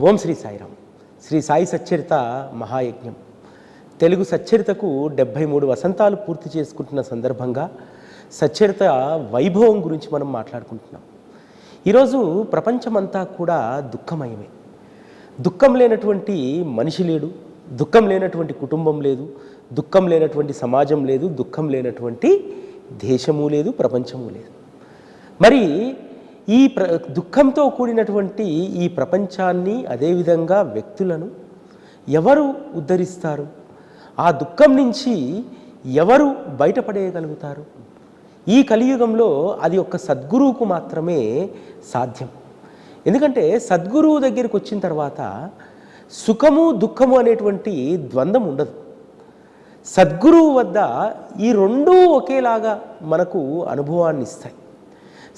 ఓం శ్రీ సాయిరామ్. శ్రీ సాయి సచ్చరిత మహాయజ్ఞం తెలుగు సచ్చరితకు 73 వసంతాలు పూర్తి చేసుకుంటున్న సందర్భంగా సచ్చరిత వైభవం గురించి మనం మాట్లాడుకుంటున్నాం. ఈరోజు ప్రపంచమంతా కూడా దుఃఖమయమే. దుఃఖం లేనటువంటి మనిషి లేడు, దుఃఖం లేనటువంటి కుటుంబం లేదు, దుఃఖం లేనటువంటి సమాజం లేదు, దుఃఖం లేనటువంటి దేశము లేదు, ప్రపంచము లేదు. మరి ఈ దుఃఖంతో కూడినటువంటి ఈ ప్రపంచాన్ని, అదేవిధంగా వ్యక్తులను ఎవరు ఉద్ధరిస్తారు? ఆ దుఃఖం నుంచి ఎవరు బయటపడేయగలుగుతారు? ఈ కలియుగంలో అది ఒక్క సద్గురువుకు మాత్రమే సాధ్యం. ఎందుకంటే సద్గురువు దగ్గరికి వచ్చిన తర్వాత సుఖము దుఃఖము అనేటువంటి ద్వంద్వం ఉండదు. సద్గురువు వద్ద ఈ రెండూ ఒకేలాగా మనకు అనుభవాన్ని ఇస్తాయి.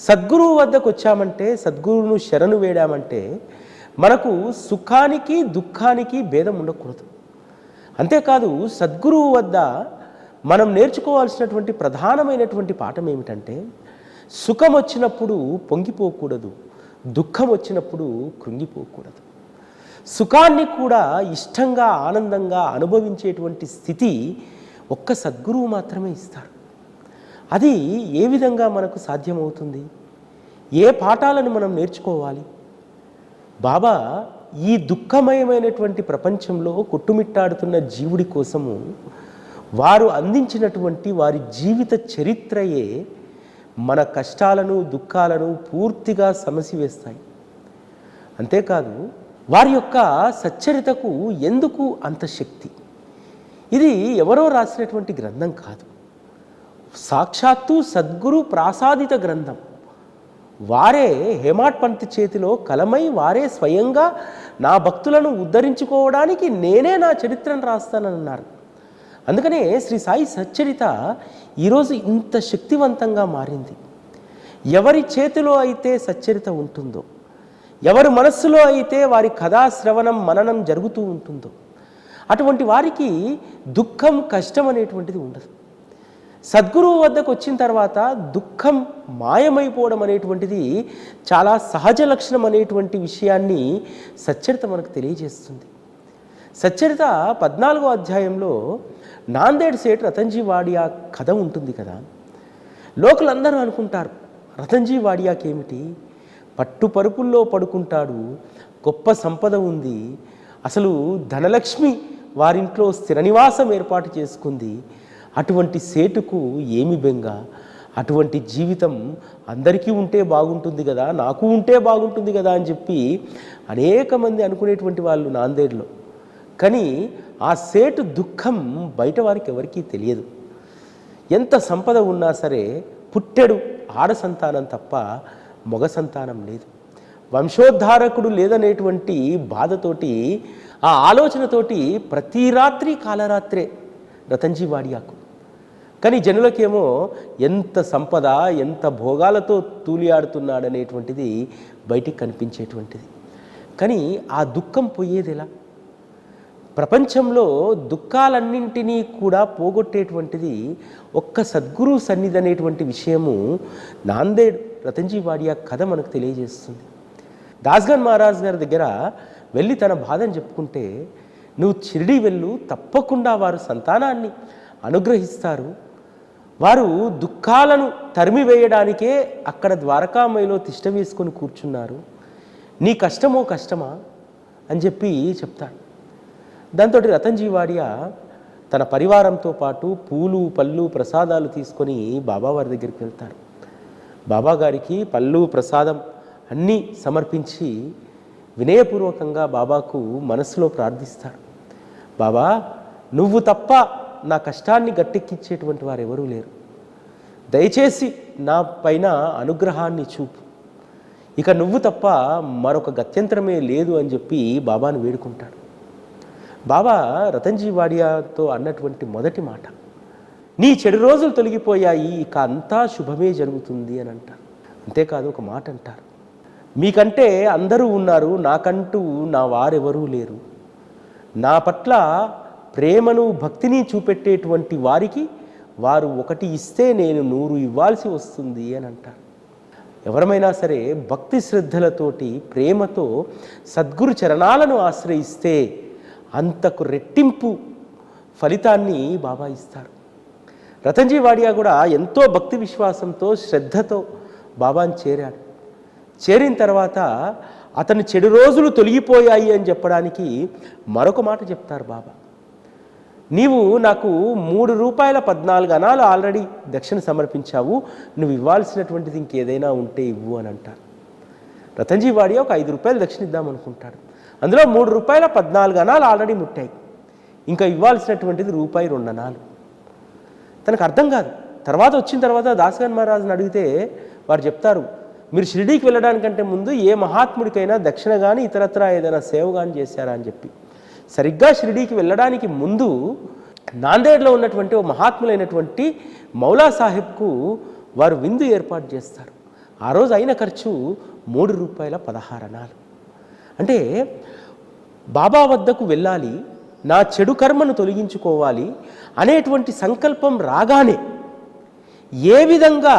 సద్గురువు వద్దకు వచ్చామంటే, సద్గురువును శరణు వేడామంటే మనకు సుఖానికి దుఃఖానికి భేదం ఉండకూడదు. అంతేకాదు సద్గురువు వద్ద మనం నేర్చుకోవాల్సినటువంటి ప్రధానమైనటువంటి పాఠం ఏమిటంటే, సుఖం వచ్చినప్పుడు పొంగిపోకూడదు, దుఃఖం వచ్చినప్పుడు కృంగిపోకూడదు. సుఖాన్ని కూడా ఇష్టంగా ఆనందంగా అనుభవించేటువంటి స్థితి ఒక్క సద్గురువు మాత్రమే ఇస్తాడు. అది ఏ విధంగా మనకు సాధ్యమవుతుంది? ఏ పాఠాలను మనం నేర్చుకోవాలి? బాబా ఈ దుఃఖమయమైనటువంటి ప్రపంచంలో కొట్టుమిట్టాడుతున్న జీవుడి కోసము వారు అందించినటువంటి వారి జీవిత చరిత్రయే మన కష్టాలను దుఃఖాలను పూర్తిగా సమసివేస్తాయి. అంతేకాదు వారి యొక్క సచ్చరితకు ఎందుకు అంత శక్తి? ఇది ఎవరో రాసినటువంటి గ్రంథం కాదు, సాక్షాత్తు సద్గురు ప్రాసాదిత గ్రంథం. వారే హేమాడ్ పంత్ చేతిలో కలమై వారే స్వయంగా నా భక్తులను ఉద్ధరించుకోవడానికి నేనే నా చరిత్రను రాస్తానన్నారు. అందుకనే శ్రీ సాయి సచ్చరిత ఈరోజు ఇంత శక్తివంతంగా మారింది. ఎవరి చేతిలో అయితే సచ్చరిత ఉంటుందో, ఎవరి మనస్సులో అయితే వారి కథాశ్రవణం మననం జరుగుతూ ఉంటుందో, అటువంటి వారికి దుఃఖం కష్టం అనేటువంటిది ఉండదు. సద్గురువు వద్దకు వచ్చిన తర్వాత దుఃఖం మాయమైపోవడం అనేటువంటిది చాలా సహజ లక్షణం అనేటువంటి విషయాన్ని సచ్చరిత మనకు తెలియజేస్తుంది. సచ్చరిత 14వ అధ్యాయంలో నాందేడ్ సేట్ రతన్జీ వాడియా కథ ఉంటుంది కదా. లోకులందరూ అనుకుంటారు, రతన్జీ వాడియాకేమిటి, పట్టుపరుపుల్లో పడుకుంటాడు, గొప్ప సంపద ఉంది, అసలు ధనలక్ష్మి వారింట్లో స్థిర నివాసం ఏర్పాటు చేసుకుంది, అటువంటి సేటుకు ఏమి బెంగ, అటువంటి జీవితం అందరికీ ఉంటే బాగుంటుంది కదా, నాకు ఉంటే బాగుంటుంది కదా అని చెప్పి అనేక మంది అనుకునేటువంటి వాళ్ళు నాందేడ్లో. కానీ ఆ సేటు దుఃఖం బయట వారికి ఎవరికీ తెలియదు. ఎంత సంపద ఉన్నా సరే పుట్టెడు ఆడ సంతానం తప్ప మగ సంతానం లేదు, వంశోద్ధారకుడు లేదనేటువంటి బాధతోటి, ఆ ఆలోచనతోటి ప్రతి రాత్రి కాలరాత్రే రతన్జీ వాడియాకు. కానీ జనులకేమో ఎంత సంపద, ఎంత భోగాలతో తూలియాడుతున్నాడనేటువంటిది బయటికి కనిపించేటువంటిది. కానీ ఆ దుఃఖం పోయేది ఎలా? ప్రపంచంలో దుఃఖాలన్నింటినీ కూడా పోగొట్టేటువంటిది ఒక్క సద్గురు సన్నిధి అనేటువంటి విషయము నాందేడ్ రతన్జీ వాడియా కథ మనకు తెలియజేస్తుంది. దాస్గన్ మహారాజ్ గారి దగ్గర వెళ్ళి తన బాధను చెప్పుకుంటే, నువ్వు షిరిడీ వెళ్ళు, తప్పకుండా వారు సంతానాన్ని అనుగ్రహిస్తారు, వారు దుఃఖాలను తరిమివేయడానికే అక్కడ ద్వారకామయిలో తిష్ట వేసుకొని కూర్చున్నారు, నీ కష్టమో కష్టమా అని చెప్పి చెప్తాడు. దాంతో రతన్జీ వాడియా తన పరివారంతో పాటు పూలు పళ్ళు ప్రసాదాలు తీసుకొని బాబావారి దగ్గరికి వెళ్తారు. బాబాగారికి పళ్ళు ప్రసాదం అన్నీ సమర్పించి వినయపూర్వకంగా బాబాకు మనస్సులో ప్రార్థిస్తారు. బాబా, నువ్వు తప్ప నా కష్టాన్ని గట్టెక్కించేటువంటి వారు ఎవరూ లేరు, దయచేసి నా పైన అనుగ్రహాన్ని చూపు, ఇక నువ్వు తప్ప మరొక గత్యంతరమే లేదు అని చెప్పి బాబాను వేడుకుంటాడు. బాబా రతన్జీ వాడియాతో అన్నటువంటి మొదటి మాట, నీ చెడు రోజులు తొలగిపోయాయి, ఇక అంతా శుభమే జరుగుతుంది అని అంటారు. అంతేకాదు ఒక మాట అంటారు, మీకంటే అందరూ ఉన్నారు, నాకంటూ నా వారెవరూ లేరు, నా పట్ల ప్రేమను భక్తిని చూపెట్టేటువంటి వారికి వారు ఒకటి ఇస్తే నేను 100 ఇవ్వాల్సి వస్తుంది అని అంటారు. ఎవరమైనా సరే భక్తి శ్రద్ధలతోటి ప్రేమతో సద్గురు చరణాలను ఆశ్రయిస్తే అంతకు రెట్టింపు ఫలితాన్ని బాబా ఇస్తారు. రతన్జీ వాడియా కూడా ఎంతో భక్తి విశ్వాసంతో శ్రద్ధతో బాబాని చేరాడు. చేరిన తర్వాత అతని చెడు రోజులు తొలగిపోయాయి అని చెప్పడానికి మరొక మాట చెప్తారు బాబా. నీవు నాకు ₹3.14 ఆల్రెడీ దక్షిణ సమర్పించావు, నువ్వు ఇవ్వాల్సినటువంటిది ఇంకేదైనా ఉంటే ఇవ్వు అని అంటారు. రతన్జీ వాడియా ఒక ₹5 దక్షిణ ఇద్దామనుకుంటాడు. అందులో ₹3.14 ఆల్రెడీ ముట్టాయి, ఇంకా ఇవ్వాల్సినటువంటిది ₹2. తనకు అర్థం కాదు. తర్వాత వచ్చిన తర్వాత దాసగన్ మహారాజుని అడిగితే వారు చెప్తారు, మీరు షిరిడీకి వెళ్ళడానికంటే ముందు ఏ మహాత్ముడికైనా దక్షిణ కానీ ఇతరత్ర ఏదైనా సేవ కానీ చేశారా అని చెప్పి. సరిగ్గా షిరిడీకి వెళ్ళడానికి ముందు నాందేడ్లో ఉన్నటువంటి ఓ మహాత్ములైనటువంటి మౌలా సాహెబ్కు వారు విందు ఏర్పాటు చేస్తారు. ఆ రోజు అయిన ఖర్చు ₹3.16. అంటే బాబా వద్దకు వెళ్ళాలి, నా చెడు కర్మను తొలగించుకోవాలి అనేటువంటి సంకల్పం రాగానే ఏ విధంగా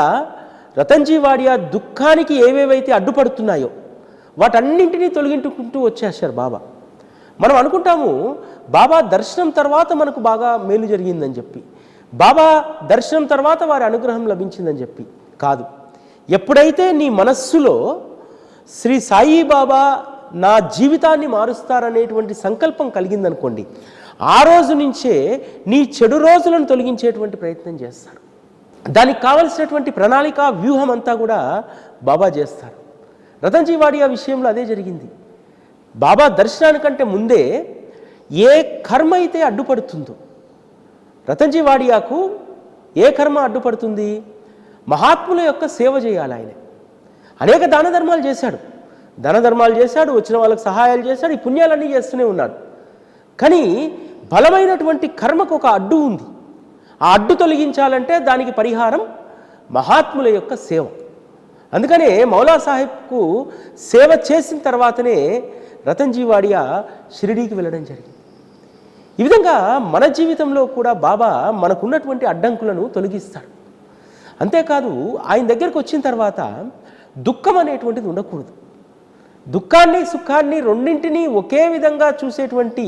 రతన్జీ వాడియా దుఃఖానికి ఏవేవైతే అడ్డుపడుతున్నాయో వాటన్నింటినీ తొలగించుకుంటూ వచ్చేసారు బాబా. మనం అనుకుంటాము బాబా దర్శనం తర్వాత మనకు బాగా మేలు జరిగిందని చెప్పి, బాబా దర్శనం తర్వాత వారి అనుగ్రహం లభించిందని చెప్పి. కాదు, ఎప్పుడైతే నీ మనస్సులో శ్రీ సాయిబాబా నా జీవితాన్ని మారుస్తారనేటువంటి సంకల్పం కలిగిందనుకోండి, ఆ రోజు నుంచే నీ చెడు రోజులను తొలగించేటువంటి ప్రయత్నం చేస్తారు. దానికి కావలసినటువంటి ప్రణాళిక వ్యూహం అంతా కూడా బాబా చేస్తారు. రతన్జీ వాడియా విషయంలో అదే జరిగింది. బాబా దర్శనానికంటే ముందే ఏ కర్మ అయితే అడ్డుపడుతుందో, రతన్జీ వాడియాకు ఏ కర్మ అడ్డుపడుతుంది? మహాత్ముల యొక్క సేవ చేయాలి. ఆయన అనేక దాన ధర్మాలు చేశాడు, వచ్చిన వాళ్ళకి సహాయాలు చేశాడు, ఈ పుణ్యాలన్నీ చేస్తూనే ఉన్నాడు. కానీ బలమైనటువంటి కర్మకు ఒక అడ్డు ఉంది. ఆ అడ్డు తొలగించాలంటే దానికి పరిహారం మహాత్ముల యొక్క సేవ. అందుకనే మౌలా సాహెబ్కు సేవ చేసిన తర్వాతనే రతన్జీ వాడియా షిరిడీకి వెళ్ళడం జరిగింది. ఈ విధంగా మన జీవితంలో కూడా బాబా మనకున్నటువంటి అడ్డంకులను తొలగిస్తాడు. అంతేకాదు, ఆయన దగ్గరికి వచ్చిన తర్వాత దుఃఖం అనేటువంటిది ఉండకూడదు. దుఃఖాన్ని సుఖాన్ని రెండింటినీ ఒకే విధంగా చూసేటువంటి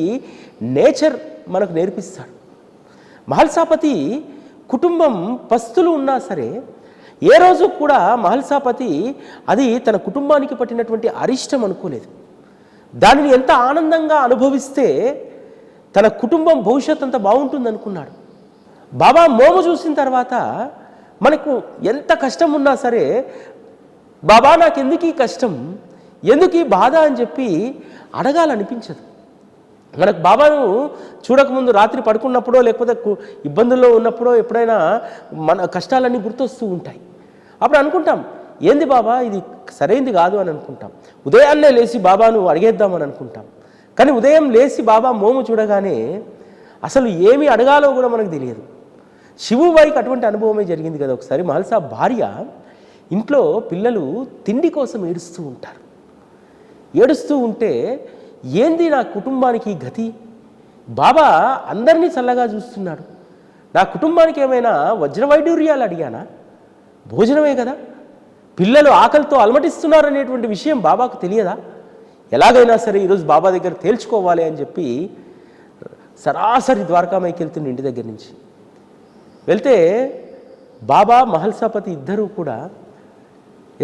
నేచర్ మనకు నేర్పిస్తాడు. మహల్సాపతి కుటుంబం పస్తులు ఉన్నా సరే ఏ రోజు కూడా మహల్సాపతి అది తన కుటుంబానికి పట్టినటువంటి అరిష్టం అనుకోలేదు. దానిని ఎంత ఆనందంగా అనుభవిస్తే తన కుటుంబం భవిష్యత్తు అంత బాగుంటుంది అనుకున్నాడు. బాబా మోము చూసిన తర్వాత మనకు ఎంత కష్టం ఉన్నా సరే, బాబా నాకెందుకు ఈ కష్టం, ఎందుకు ఈ బాధ అని చెప్పి అడగాలనిపించదు. మనకు బాబాను చూడకముందు రాత్రి పడుకున్నప్పుడో లేకపోతే ఇబ్బందుల్లో ఉన్నప్పుడో ఎప్పుడైనా మన కష్టాలన్నీ గుర్తొస్తూ ఉంటాయి. అప్పుడు అనుకుంటాం, ఏంది బాబా ఇది సరైంది కాదు అని అనుకుంటాం. ఉదయాన్నే లేచి బాబాను అడిగేద్దామని అనుకుంటాం. కానీ ఉదయం లేచి బాబా మోము చూడగానే అసలు ఏమి అడగాలో కూడా మనకు తెలియదు. శివుబాయికి అటువంటి అనుభవమే జరిగింది కదా. ఒకసారి మహల్సా భార్య ఇంట్లో పిల్లలు తిండి కోసం ఏడుస్తూ ఉంటే ఏంది నా కుటుంబానికి గతి, బాబా అందరినీ చల్లగా చూస్తున్నాడు, నా కుటుంబానికి ఏమైనా వజ్రవైడూర్యాలు అడిగానా, భోజనమే కదా, పిల్లలు ఆకలితో అలమటిస్తున్నారనేటువంటి విషయం బాబాకు తెలియదా, ఎలాగైనా సరే ఈరోజు బాబా దగ్గర తేల్చుకోవాలి అని చెప్పి సరాసరి ద్వారకామైకి వెళ్తుండే ఇంటి దగ్గర నుంచి. వెళ్తే బాబా మహల్సాపతి ఇద్దరూ కూడా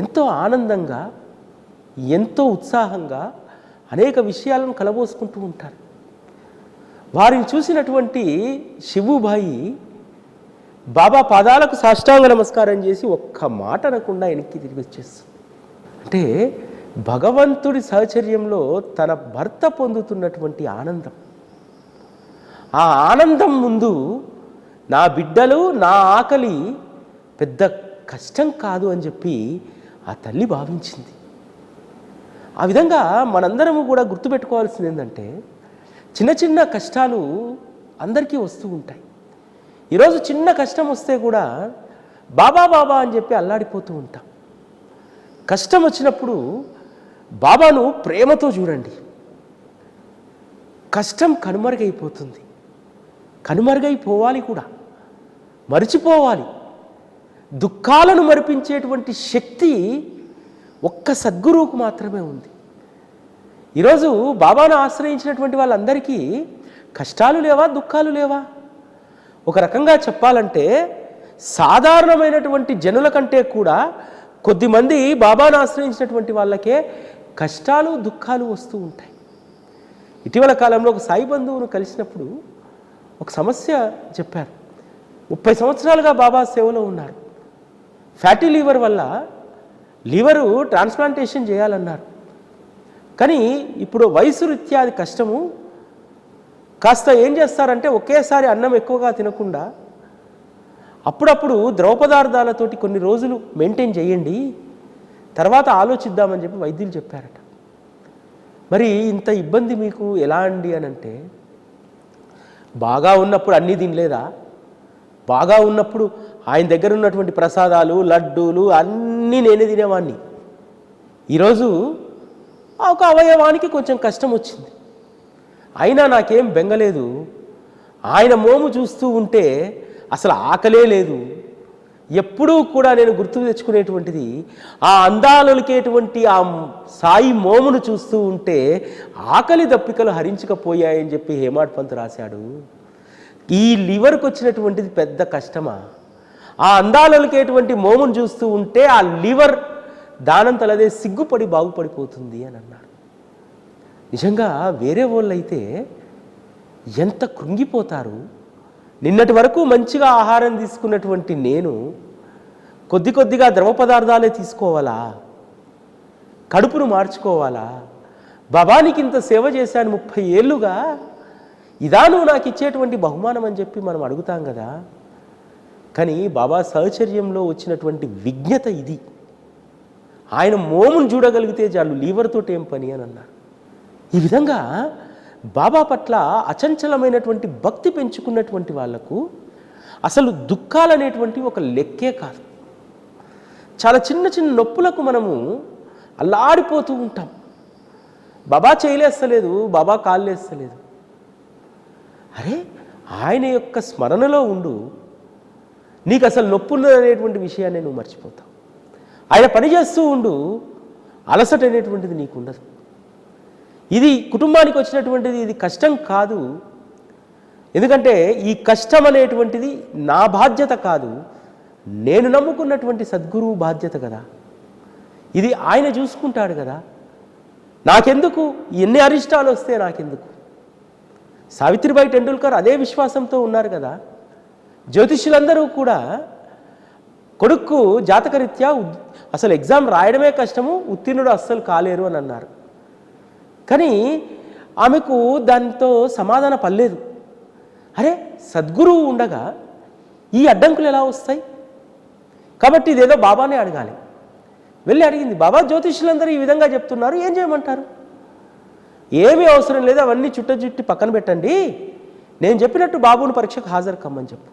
ఎంతో ఆనందంగా ఎంతో ఉత్సాహంగా అనేక విషయాలను కలబోసుకుంటూ ఉంటారు. వారిని చూసినటువంటి శివుబాయి బాబా పాదాలకు సాష్టాంగ నమస్కారం చేసి ఒక్క మాట అనకుండా వెనక్కి తిరిగి వచ్చేస్తుంది. అంటే భగవంతుడి సహచర్యంలో తన భర్త పొందుతున్నటువంటి ఆనందం, ఆ ఆనందం ముందు నా బిడ్డలు నా ఆకలి పెద్ద కష్టం కాదు అని చెప్పి ఆ తల్లి భావించింది. ఆ విధంగా మనందరము కూడా గుర్తుపెట్టుకోవాల్సింది ఏంటంటే, చిన్న చిన్న కష్టాలు అందరికీ వస్తూ ఉంటాయి. ఈరోజు చిన్న కష్టం వస్తే కూడా బాబా బాబా అని చెప్పి అల్లాడిపోతూ ఉంటాం. కష్టం వచ్చినప్పుడు బాబాను ప్రేమతో చూడండి. కష్టం కనుమరుగైపోతుంది, కనుమరుగైపోవాలి కూడా, మరిచిపోవాలి. దుఃఖాలను మరిపించేటువంటి శక్తి ఒక్క సద్గురువుకు మాత్రమే ఉంది. ఈరోజు బాబాను ఆశ్రయించినటువంటి వాళ్ళందరికీ కష్టాలు లేవా, దుఃఖాలు లేవా? ఒక రకంగా చెప్పాలంటే సాధారణమైనటువంటి జనుల కంటే కూడా కొద్దిమంది బాబాను ఆశ్రయించినటువంటి వాళ్ళకే కష్టాలు దుఃఖాలు వస్తూ ఉంటాయి. ఇటీవల కాలంలో ఒక సాయి బంధువును కలిసినప్పుడు ఒక సమస్య చెప్పారు. 30 సంవత్సరాలుగా బాబా సేవలో ఉన్నారు. ఫ్యాటీ లివర్ వల్ల లివరు ట్రాన్స్ప్లాంటేషన్ చేయాలన్నారు. కానీ ఇప్పుడు వయసు రీత్యా అది కష్టము. కాస్త ఏం చేస్తారంటే ఒకేసారి అన్నం ఎక్కువగా తినకుండా అప్పుడప్పుడు ద్రవ పదార్థాలతోటి కొన్ని రోజులు మెయింటైన్ చేయండి, తర్వాత ఆలోచిద్దామని చెప్పి వైద్యులు చెప్పారట. మరి ఇంత ఇబ్బంది మీకు ఎలా అండి అని అంటే, బాగా ఉన్నప్పుడు అన్నీ తినలేదా? బాగా ఉన్నప్పుడు ఆయన దగ్గర ఉన్నటువంటి ప్రసాదాలు, లడ్డూలు అన్నీ నేనే తినేవాడిని. ఈరోజు ఒక అవయవానికి కొంచెం కష్టం వచ్చింది, అయినా నాకేం బెంగలేదు. ఆయన మోము చూస్తూ ఉంటే అసలు ఆకలే లేదు. ఎప్పుడూ కూడా నేను గుర్తు తెచ్చుకునేటువంటిది ఆ అందాలొలికేటువంటి ఆ సాయి మోమును చూస్తూ ఉంటే ఆకలి దప్పికలు హరించకపోయాయని చెప్పి హేమాడ్ పంత్ రాశాడు. ఈ లివర్కి వచ్చినటువంటిది పెద్ద కష్టమా? ఆ అందాలొలికేటువంటి మోమును చూస్తూ ఉంటే ఆ లివర్ దానంతలదే సిగ్గుపడి బాగుపడిపోతుంది అని అన్నాడు. నిజంగా వేరే వాళ్ళు అయితే ఎంత కృంగిపోతారు. నిన్నటి వరకు మంచిగా ఆహారం తీసుకున్నటువంటి నేను కొద్ది కొద్దిగా ద్రవ పదార్థాలే తీసుకోవాలా? కడుపును మార్చుకోవాలా? బాబానికి ఇంత సేవ చేశాను 30 ఏళ్ళుగా, ఇదా నువ్వు నాకు ఇచ్చేటువంటి బహుమానం అని చెప్పి మనం అడుగుతాం కదా. కానీ బాబా సహచర్యంలో వచ్చినటువంటి విజ్ఞత ఇది. ఆయన మోమును చూడగలిగితే చాలు, లీవర్తో ఏం పని అని అన్నారు. ఈ విధంగా బాబా పట్ల అచంచలమైనటువంటి భక్తి పెంచుకున్నటువంటి వాళ్లకు అసలు దుఃఖాలనేటువంటి ఒక లెక్కే కాదు. చాలా చిన్న చిన్న నొప్పులకు మనము అల్లాడిపోతూ ఉంటాం. బాబా చేయలేస్తలేదు, బాబా కాళ్ళేస్తలేదు. అరే, ఆయన యొక్క స్మరణలో ఉండు, నీకు అసలు నొప్పులు అనేటువంటి విషయాన్ని నువ్వు మర్చిపోతావు. ఆయన పని చేస్తూ ఉండు, అలసట అనేటువంటిది నీకు ఉండదు. ఇది కుటుంబానికి వచ్చినటువంటిది, ఇది కష్టం కాదు. ఎందుకంటే ఈ కష్టం అనేటువంటిది నా బాధ్యత కాదు, నేను నమ్ముకున్నటువంటి సద్గురువు బాధ్యత కదా. ఇది ఆయన చూసుకుంటాడు కదా. నాకెందుకు? ఎన్ని అరిష్టాలు వస్తే నాకెందుకు? సావిత్రిబాయి టెండూల్కర్ అదే విశ్వాసంతో ఉన్నారు కదా. జ్యోతిష్యులందరూ కూడా కొడుకు జాతకరీత్యా అసలు ఎగ్జామ్ రాయడమే కష్టము, ఉత్తీర్ణుడు అస్సలు కాలేరు అని అన్నారు. కానీ ఆమెకు దాంతో సమాధాన పడలేదు. అరే, సద్గురువు ఉండగా ఈ అడ్డంకులు ఎలా వస్తాయి? కాబట్టి ఇదేదో బాబానే అడగాలి. వెళ్ళి అడిగింది, బాబా జ్యోతిష్యులందరూ ఈ విధంగా చెప్తున్నారు, ఏం చేయమంటారు? ఏమీ అవసరం లేదు, అవన్నీ చుట్టి పక్కన పెట్టండి, నేను చెప్పినట్టు బాబుని పరీక్షకు హాజరు కమ్మని చెప్పు,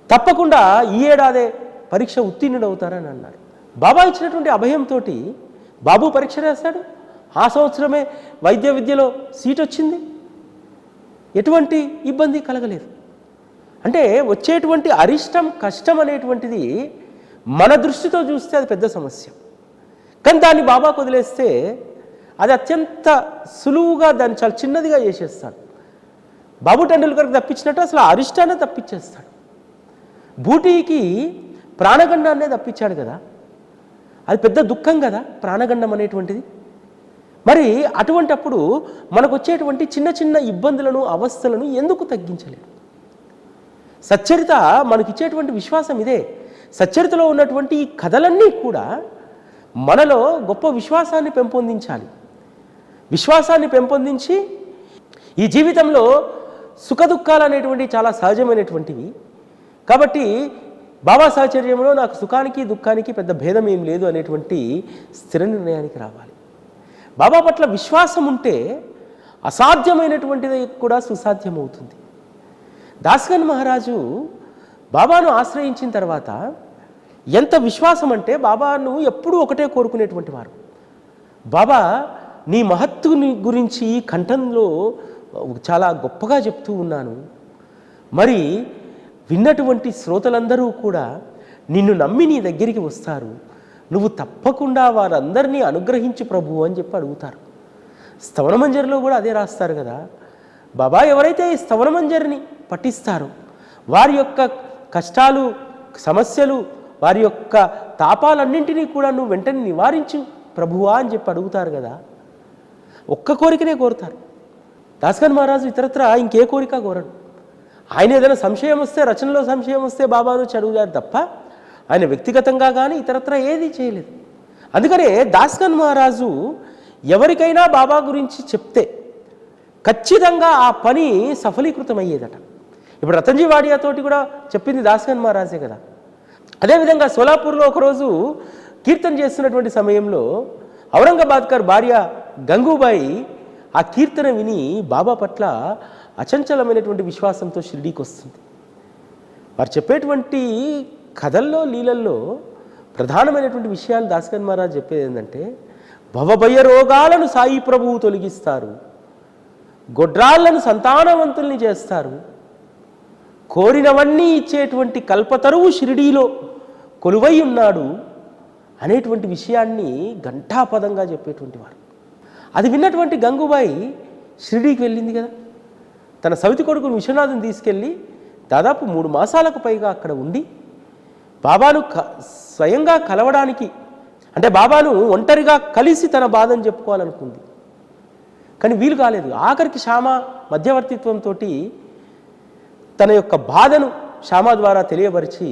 తప్పకుండా ఈ ఏడాదే పరీక్ష ఉత్తీర్ణుడు అవుతారని అన్నారు. బాబా ఇచ్చినటువంటి అభయంతో బాబు పరీక్ష రాశాడు. ఆ సంవత్సరమే వైద్య విద్యలో సీట్ వచ్చింది, ఎటువంటి ఇబ్బంది కలగలేదు. అంటే వచ్చేటువంటి అరిష్టం, కష్టం అనేటువంటిది మన దృష్టితో చూస్తే అది పెద్ద సమస్య. కానీ దాన్ని బాబాకు వదిలేస్తే అది అత్యంత సులువుగా దాన్ని చాలా చిన్నదిగా చేసేస్తాడు. బాబు టెండూల్కర్కి తప్పించినట్టు అసలు ఆ అరిష్టాన్ని తప్పించేస్తాడు. బూటీకి ప్రాణగండాన్నే తప్పించాడు కదా, అది పెద్ద దుఃఖం కదా ప్రాణగండం అనేటువంటిది. మరి అటువంటప్పుడు మనకు వచ్చేటువంటి చిన్న చిన్న ఇబ్బందులను, అవస్థలను ఎందుకు తగ్గించలేడు? సచ్చరిత మనకిచ్చేటువంటి విశ్వాసం ఇదే. సచ్చరితలో ఉన్నటువంటి ఈ కథలన్నీ కూడా మనలో గొప్ప విశ్వాసాన్ని పెంపొందించాలి. విశ్వాసాన్ని పెంపొందించి ఈ జీవితంలో సుఖదుఖాలు అనేటువంటి చాలా సహజమైనటువంటివి. కాబట్టి బాబా సాహచర్యంలో నాకు సుఖానికి దుఃఖానికి పెద్ద భేదం ఏం లేదు అనేటువంటి స్థిర నిర్ణయానికి రావాలి. బాబా పట్ల విశ్వాసం ఉంటే అసాధ్యమైనటువంటిది కూడా సుసాధ్యమవుతుంది. దాస్గన్ మహారాజు బాబాను ఆశ్రయించిన తర్వాత ఎంత విశ్వాసం అంటే బాబాను ఎప్పుడూ ఒకటే కోరుకునేటువంటి వారు. బాబా నీ మహత్తుని గురించి కంఠంలో చాలా గొప్పగా చెప్తూ ఉన్నాను, మరి విన్నటువంటి శ్రోతలందరూ కూడా నిన్ను నమ్మి నీ దగ్గరికి వస్తారు, నువ్వు తప్పకుండా వారందరినీ అనుగ్రహించు ప్రభు అని చెప్పి అడుగుతారు. స్తవనమంజరిలో కూడా అదే రాస్తారు కదా. బాబా ఎవరైతే ఈ స్తవనమంజరిని పఠిస్తారో వారి యొక్క కష్టాలు, సమస్యలు, వారి యొక్క తాపాలన్నింటినీ కూడా నువ్వు వెంటనే నివారించు ప్రభువా అని చెప్పి అడుగుతారు కదా. ఒక్క కోరికనే కోరుతారు. దాస్గన్ మహారాజు ఇతరత్ర ఇంకే కోరిక కోరడు. ఆయన ఏదైనా సంశయం వస్తే, రచనలో సంశయం వస్తే బాబాను చదువుతారు తప్ప ఆయన వ్యక్తిగతంగా కానీ ఇతరత్ర ఏది చేయలేదు. అందుకనే దాస్గన్ మహారాజు ఎవరికైనా బాబా గురించి చెప్తే ఖచ్చితంగా ఆ పని సఫలీకృతమయ్యేదట. ఇప్పుడు రతన్జీ వాడియాతోటి కూడా చెప్పింది దాస్గన్ మహారాజే కదా. అదేవిధంగా సోలాపూర్లో ఒకరోజు కీర్తన చేస్తున్నటువంటి సమయంలో ఔరంగాబాద్కర్ భార్య గంగూబాయి ఆ కీర్తన విని బాబా పట్ల అచంచలమైనటువంటి విశ్వాసంతో షిరిడీకి వస్తుంది. వారు చెప్పేటువంటి కథల్లో, లీలల్లో ప్రధానమైనటువంటి విషయాలు దాస్గన్ మహారాజ్ చెప్పేది ఏంటంటే, భవభయ రోగాలను సాయి ప్రభువు తొలగిస్తారు, గొడ్రాళ్లను సంతానవంతుల్ని చేస్తారు, కోరినవన్నీ ఇచ్చేటువంటి కల్పతరువు షిరిడీలో కొలువై ఉన్నాడు అనేటువంటి విషయాన్ని ఘంటాపదంగా చెప్పేటువంటి వారు. అది విన్నటువంటి గంగూబాయి షిరిడీకి వెళ్ళింది కదా. తన సవితి కొడుకును విశ్వనాథం తీసుకెళ్ళి దాదాపు 3 మాసాలకు పైగా అక్కడ ఉండి బాబాను స్వయంగా కలవడానికి, అంటే బాబాను ఒంటరిగా కలిసి తన బాధను చెప్పుకోవాలనుకుంది. కానీ వీలు కాలేదు. ఆఖరికి శ్యామ మధ్యవర్తిత్వంతో తన యొక్క బాధను శ్యామ ద్వారా తెలియపరిచి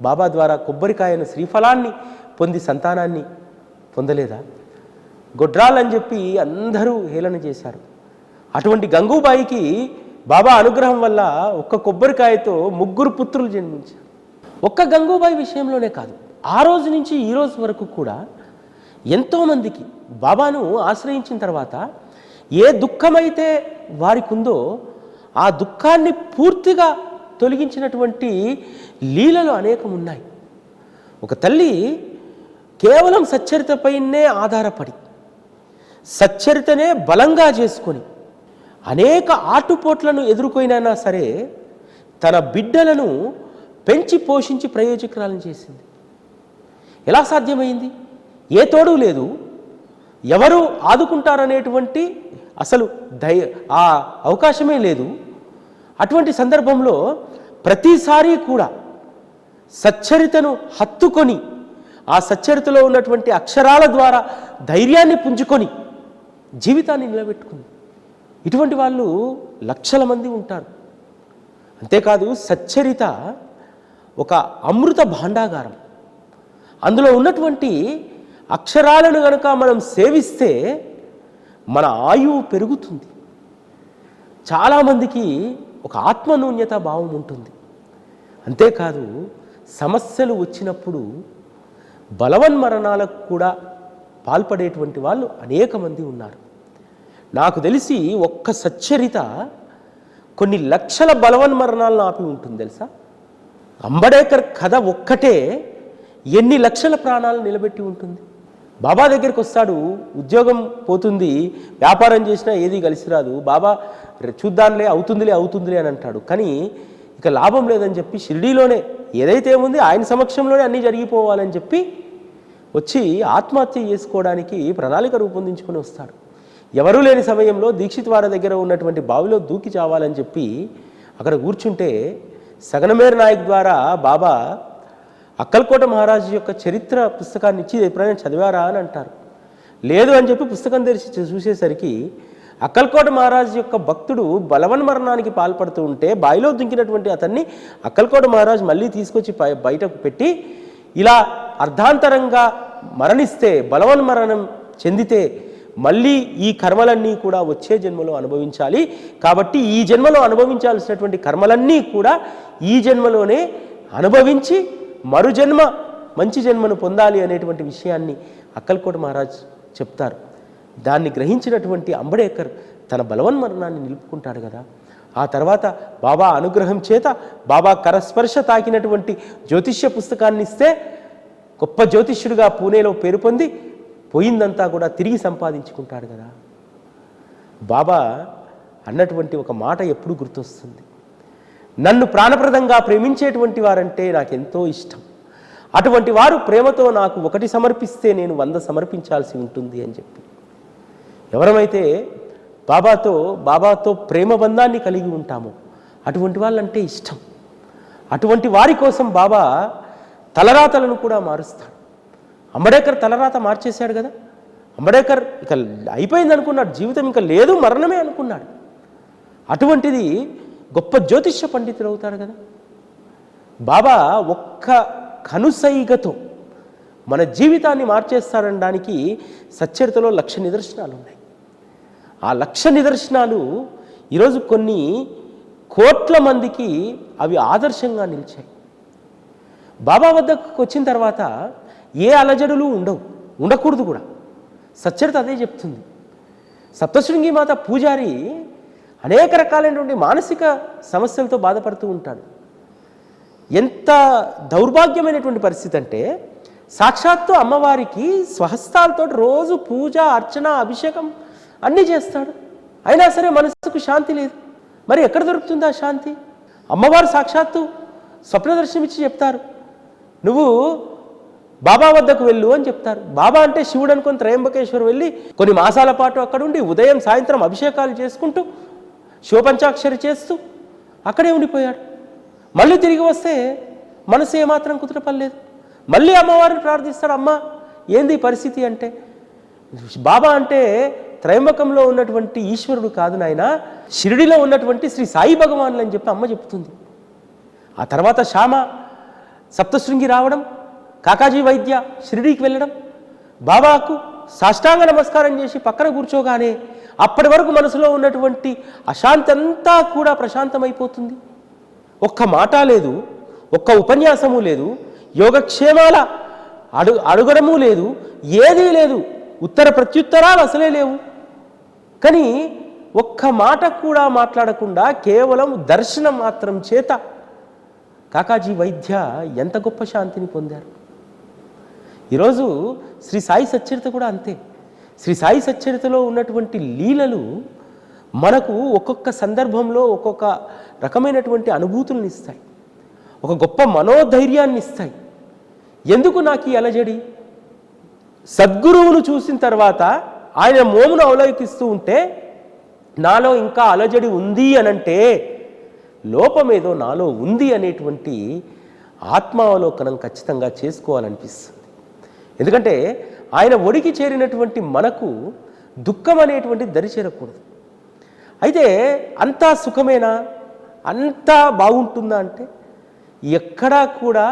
బాబా ద్వారా కొబ్బరికాయను, శ్రీఫలాన్ని పొంది సంతానాన్ని పొందలేదా? గొడ్రాళ్ళని చెప్పి అందరూ హేళన చేశారు. అటువంటి గంగూబాయికి బాబా అనుగ్రహం వల్ల ఒక్క కొబ్బరికాయతో 3 పుత్రులు జన్మించారు. ఒక్క గంగూబాయి విషయంలోనే కాదు, ఆ రోజు నుంచి ఈ రోజు వరకు కూడా ఎంతోమందికి బాబాను ఆశ్రయించిన తర్వాత ఏ దుఃఖమైతే వారికి ఉందో ఆ దుఃఖాన్ని పూర్తిగా తొలగించినటువంటి లీలలు అనేకం ఉన్నాయి. ఒక తల్లి కేవలం సచ్చరితపైనే ఆధారపడి, సచ్చరితనే బలంగా చేసుకొని అనేక ఆటుపోట్లను ఎదుర్కొయినా సరే తన బిడ్డలను పెంచి పోషించి ప్రయోజకురాలను చేసింది. ఎలా సాధ్యమైంది? ఏ తోడు లేదు, ఎవరు ఆదుకుంటారనేటువంటి అసలు ఆ అవకాశమే లేదు. అటువంటి సందర్భంలో ప్రతిసారి కూడా సచ్చరితను హత్తుకొని ఆ సచ్చరితలో ఉన్నటువంటి అక్షరాల ద్వారా ధైర్యాన్ని పుంజుకొని జీవితాన్ని నిలబెట్టుకుంది. ఇటువంటి వాళ్ళు లక్షల మంది ఉంటారు. అంతేకాదు సచ్చరిత ఒక అమృత భాండాగారం. అందులో ఉన్నటువంటి అక్షరాలను కనుక మనం సేవిస్తే మన ఆయువు పెరుగుతుంది. చాలామందికి ఒక ఆత్మన్యూన్యత భావం ఉంటుంది. అంతేకాదు సమస్యలు వచ్చినప్పుడు బలవన్మరణాలకు కూడా పాల్పడేటువంటి వాళ్ళు అనేక మంది ఉన్నారు. నాకు తెలిసి ఒక్క సచ్చరిత కొన్ని లక్షల బలవన్మరణాలను ఆపి ఉంటుంది తెలుసా. అంబడేకర్ కథ ఒక్కటే ఎన్ని లక్షల ప్రాణాలను నిలబెట్టి ఉంటుంది. బాబా దగ్గరికి వస్తాడు, ఉద్యోగం పోతుంది, వ్యాపారం చేసినా ఏది కలిసి రాదు. బాబా చూద్దాంలే, అవుతుందిలే అని అంటాడు. కానీ ఇక లాభం లేదని చెప్పి షిరిడీలోనే ఏదైతే ఏముంది ఆయన సమక్షంలోనే అన్నీ జరిగిపోవాలని చెప్పి వచ్చి ఆత్మహత్య చేసుకోవడానికి ప్రణాళిక రూపొందించుకొని వస్తాడు. ఎవరూ లేని సమయంలో దీక్షిత్ వారి దగ్గర ఉన్నటువంటి బావిలో దూకి చావాలని చెప్పి అక్కడ కూర్చుంటే సగనమేర్ నాయక్ ద్వారా బాబా అక్కల్కోట మహారాజు యొక్క చరిత్ర పుస్తకాన్ని ఇచ్చి ఎప్పుడైనా చదివారా అని అంటారు. లేదు అని చెప్పి పుస్తకం తెరిచి చూసేసరికి అక్కల్కోట మహారాజు యొక్క భక్తుడు బలవన్మరణానికి పాల్పడుతూ ఉంటే బావిలో దుంకినటువంటి అతన్ని అక్కల్కోట మహారాజు మళ్ళీ తీసుకొచ్చి బయటకు పెట్టి, ఇలా అర్ధాంతరంగా మరణిస్తే, బలవన్మరణం చెందితే మళ్ళీ ఈ కర్మలన్నీ కూడా వచ్చే జన్మలో అనుభవించాలి. కాబట్టి ఈ జన్మలో అనుభవించాల్సినటువంటి కర్మలన్నీ కూడా ఈ జన్మలోనే అనుభవించి మరు జన్మ మంచి జన్మను పొందాలి అనేటువంటి విషయాన్ని అక్కల్కోట మహారాజ్ చెప్తారు. దాన్ని గ్రహించినటువంటి అంబడేకర్ తన బలవన్మరణాన్ని నిలుపుకుంటాడు కదా. ఆ తర్వాత బాబా అనుగ్రహం చేత బాబా కరస్పర్శ తాకినటువంటి జ్యోతిష్య పుస్తకాన్ని ఇస్తే గొప్ప జ్యోతిష్యుడిగా పూణేలో పేరు పొంది పోయిందంతా కూడా తిరిగి సంపాదించుకుంటాడు కదా. బాబా అన్నటువంటి ఒక మాట ఎప్పుడు గుర్తొస్తుంది, నన్ను ప్రాణప్రదంగా ప్రేమించేటువంటి వారంటే నాకెంతో ఇష్టం, అటువంటి వారు ప్రేమతో నాకు ఒకటి సమర్పిస్తే నేను 100 సమర్పించాల్సి ఉంటుంది అని చెప్పి. ఎవరమైతే బాబాతో ప్రేమ బంధాన్ని కలిగి ఉంటామో అటువంటి వాళ్ళంటే ఇష్టం. అటువంటి వారి కోసం బాబా తలరాతలను కూడా మారుస్తాడు. అంబేద్కర్ తలరాత మార్చేశాడు కదా. అంబేద్కర్ ఇక అయిపోయింది అనుకున్నాడు, జీవితం ఇంకా లేదు, మరణమే అనుకున్నాడు. అటువంటిది గొప్ప జ్యోతిష్య పండితులు అవుతాడు కదా. బాబా ఒక్క కనుసైగతో మన జీవితాన్ని మార్చేస్తాడనడానికి సచ్చరితలో 1,00,000 నిదర్శనాలు ఉన్నాయి. ఆ 1,00,000 నిదర్శనాలు ఈరోజు కొన్ని కోట్ల మందికి అవి ఆదర్శంగా నిలిచాయి. బాబా వద్దకు వచ్చిన తర్వాత ఏ అలజడులు ఉండకూడదు కూడా. సచ్చరిత అదే చెప్తుంది. సప్తశృంగి మాత పూజారి అనేక రకాలైనటువంటి మానసిక సమస్యలతో బాధపడుతూ ఉంటాడు. ఎంత దౌర్భాగ్యమైనటువంటి పరిస్థితి అంటే సాక్షాత్తు అమ్మవారికి స్వహస్తాలతో రోజు పూజ, అర్చన, అభిషేకం అన్నీ చేస్తాడు. అయినా సరే మనసుకు శాంతి లేదు. మరి ఎక్కడ దొరుకుతుంది ఆ శాంతి? అమ్మవారు సాక్షాత్తు స్వప్న దర్శనం ఇచ్చి చెప్తారు, నువ్వు బాబా వద్దకు వెళ్ళు అని చెప్తారు. బాబా అంటే శివుడు అనుకుని త్రయంబకేశ్వరం వెళ్ళి కొన్ని మాసాల పాటు అక్కడుండి ఉదయం సాయంత్రం అభిషేకాలు చేసుకుంటూ శివపంచాక్షరి చేస్తూ అక్కడే ఉండిపోయాడు. మళ్ళీ తిరిగి వస్తే మనసు ఏమాత్రం కుదుటపడలేదు. మళ్ళీ అమ్మవారిని ప్రార్థిస్తాడు, అమ్మ ఏంది పరిస్థితి అంటే, బాబా అంటే త్రయంబకంలో ఉన్నటువంటి ఈశ్వరుడు కాదు నాయన, షిరిడిలో ఉన్నటువంటి శ్రీ సాయి భగవానులు అని చెప్పి అమ్మ చెప్తుంది. ఆ తర్వాత శ్యామ సప్తశృంగి రావడం, కాకాజీ వైద్య షిరిడీకి వెళ్ళడం, బాబాకు సాష్టాంగ నమస్కారం చేసి పక్కన కూర్చోగానే అప్పటి వరకు మనసులో ఉన్నటువంటి అశాంతి అంతా కూడా ప్రశాంతమైపోతుంది. ఒక్క మాట లేదు, ఒక్క ఉపన్యాసము లేదు, యోగక్షేమాల అడుగడము లేదు, ఏదీ లేదు, ఉత్తర ప్రత్యుత్తరాలు అసలే లేవు. కానీ ఒక్క మాట కూడా మాట్లాడకుండా కేవలం దర్శనం మాత్రం చేత కాకాజీ వైద్య ఎంత గొప్ప శాంతిని పొందారు. ఈరోజు శ్రీ సాయి సచ్చరిత కూడా అంతే. శ్రీ సాయి సచ్చరితలో ఉన్నటువంటి లీలలు మనకు ఒక్కొక్క సందర్భంలో ఒక్కొక్క రకమైనటువంటి అనుభూతులను ఇస్తాయి, ఒక గొప్ప మనోధైర్యాన్ని ఇస్తాయి. ఎందుకు నాకు ఈ అలజడి? సద్గురువును చూసిన తర్వాత ఆయన మోమును అవలోకిస్తూ ఉంటే నాలో ఇంకా అలజడి ఉంది అనంటే లోపమేదో నాలో ఉంది అనేటువంటి ఆత్మావలోకనం ఖచ్చితంగా చేసుకోవాలనిపిస్తుంది. ఎందుకంటే ఆయన ఒడికి చేరినటువంటి మనకు దుఃఖం అనేటువంటి దరి చేరకూడదు. అయితే అంతా సుఖమేనా, అంతా బాగుంటుందా అంటే ఎక్కడా కూడా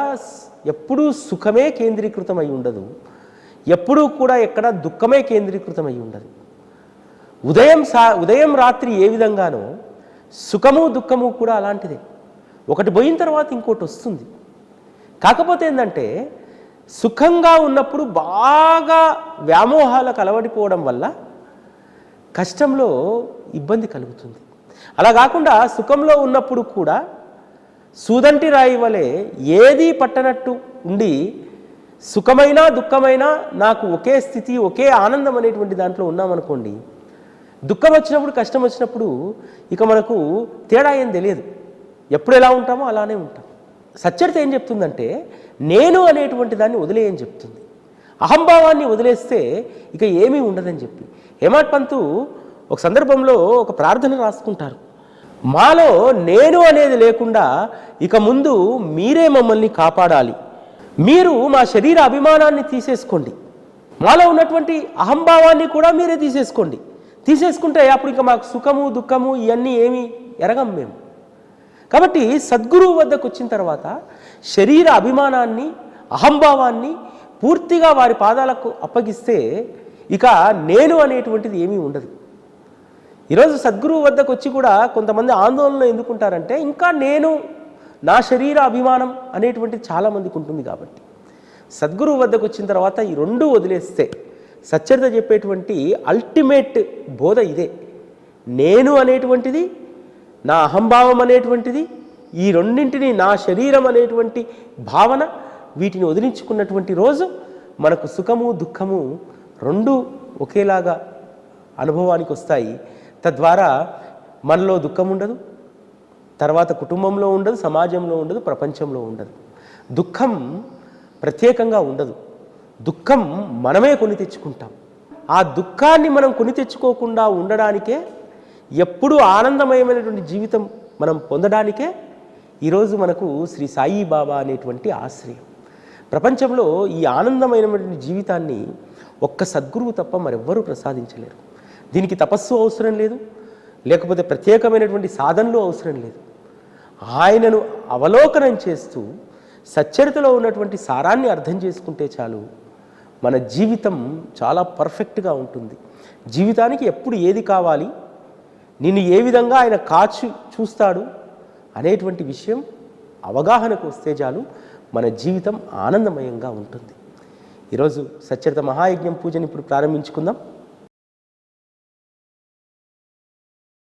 ఎప్పుడూ సుఖమే కేంద్రీకృతమై ఉండదు, ఎప్పుడూ కూడా ఎక్కడ దుఃఖమే కేంద్రీకృతమై ఉండదు. ఉదయం రాత్రి ఏ విధంగానో సుఖము దుఃఖము కూడా అలాంటిదే. ఒకటి పోయిన తర్వాత ఇంకోటి వస్తుంది. కాకపోతే ఏంటంటే సుఖంగా ఉన్నప్పుడు బాగా వ్యామోహాలకు అలవడిపోవడం వల్ల కష్టంలో ఇబ్బంది కలుగుతుంది. అలా కాకుండా సుఖంలో ఉన్నప్పుడు కూడా సూదంటి రాయి వలె ఏదీ పట్టనట్టు ఉండి సుఖమైనా దుఃఖమైనా నాకు ఒకే స్థితి, ఒకే ఆనందం అనేటువంటి దాంట్లో ఉన్నామనుకోండి, దుఃఖం వచ్చినప్పుడు కష్టం వచ్చినప్పుడు ఇక మనకు తేడా ఏం తెలియదు. ఎప్పుడు ఎలా ఉంటామో అలానే ఉంటాం. సచ్చరిత ఏం చెప్తుందంటే నేను అనేటువంటి దాన్ని వదిలేయని చెప్తుంది. అహంభావాన్ని వదిలేస్తే ఇక ఏమీ ఉండదని చెప్పి హేమాడ్ పంతు ఒక సందర్భంలో ఒక ప్రార్థన రాసుకుంటారు, మాలో నేను అనేది లేకుండా ఇక ముందు మీరే మమ్మల్ని కాపాడాలి, మీరు మా శరీర అభిమానాన్ని తీసేసుకోండి, మాలో ఉన్నటువంటి అహంభావాన్ని కూడా మీరే తీసేసుకుంటే అప్పుడు ఇక మాకు సుఖము దుఃఖము ఇవన్నీ ఏమీ ఎరగం మేము. కాబట్టి సద్గురువు వద్దకు వచ్చిన తర్వాత శరీర అభిమానాన్ని, అహంభావాన్ని పూర్తిగా వారి పాదాలకు అప్పగిస్తే ఇక నేను అనేటువంటిది ఏమీ ఉండదు. ఈరోజు సద్గురువు వద్దకు వచ్చి కూడా కొంతమంది ఆందోళనలో ఎందుకుంటారంటే ఇంకా నేను, నా శరీర అభిమానం అనేటువంటిది చాలామందికి ఉంటుంది. కాబట్టి సద్గురువు వద్దకు వచ్చిన తర్వాత ఈ రెండు వదిలేస్తే సచ్చరిత చెప్పేటువంటి అల్టిమేట్ బోధ ఇదే. నేను అనేటువంటిది, నా అహంభావం అనేటువంటిది, ఈ రెండింటిని, నా శరీరం అనేటువంటి భావన, వీటిని వదిలించుకున్నటువంటి రోజు మనకు సుఖము దుఃఖము రెండు ఒకేలాగా అనుభవానికి వస్తాయి. తద్వారా మనలో దుఃఖం ఉండదు, తర్వాత కుటుంబంలో ఉండదు, సమాజంలో ఉండదు, ప్రపంచంలో ఉండదు. దుఃఖం ప్రత్యేకంగా ఉండదు. దుఃఖం మనమే కొని తెచ్చుకుంటాం. ఆ దుఃఖాన్ని మనం కొని తెచ్చుకోకుండా ఉండడానికే, ఎప్పుడూ ఆనందమయమైనటువంటి జీవితం మనం పొందడానికే ఈరోజు మనకు శ్రీ సాయిబాబా అనేటువంటి ఆశ్రయం. ప్రపంచంలో ఈ ఆనందమైనటువంటి జీవితాన్ని ఒక్క సద్గురువు తప్ప మరెవ్వరూ ప్రసాదించలేరు. దీనికి తపస్సు అవసరం లేదు, లేకపోతే ప్రత్యేకమైనటువంటి సాధనలు అవసరం లేదు. ఆయనను అవలోకనం చేస్తూ సచ్చరితలో ఉన్నటువంటి సారాన్ని అర్థం చేసుకుంటే చాలు, మన జీవితం చాలా పర్ఫెక్ట్గా ఉంటుంది. జీవితానికి ఎప్పుడు ఏది కావాలి, నిన్ను ఏ విధంగా ఆయన చూస్తాడు అనేటువంటి విషయం అవగాహనకు వస్తే చాలు, మన జీవితం ఆనందమయంగా ఉంటుంది. ఈరోజు సచ్చరిత మహాయజ్ఞం పూజని ఇప్పుడు ప్రారంభించుకుందాం.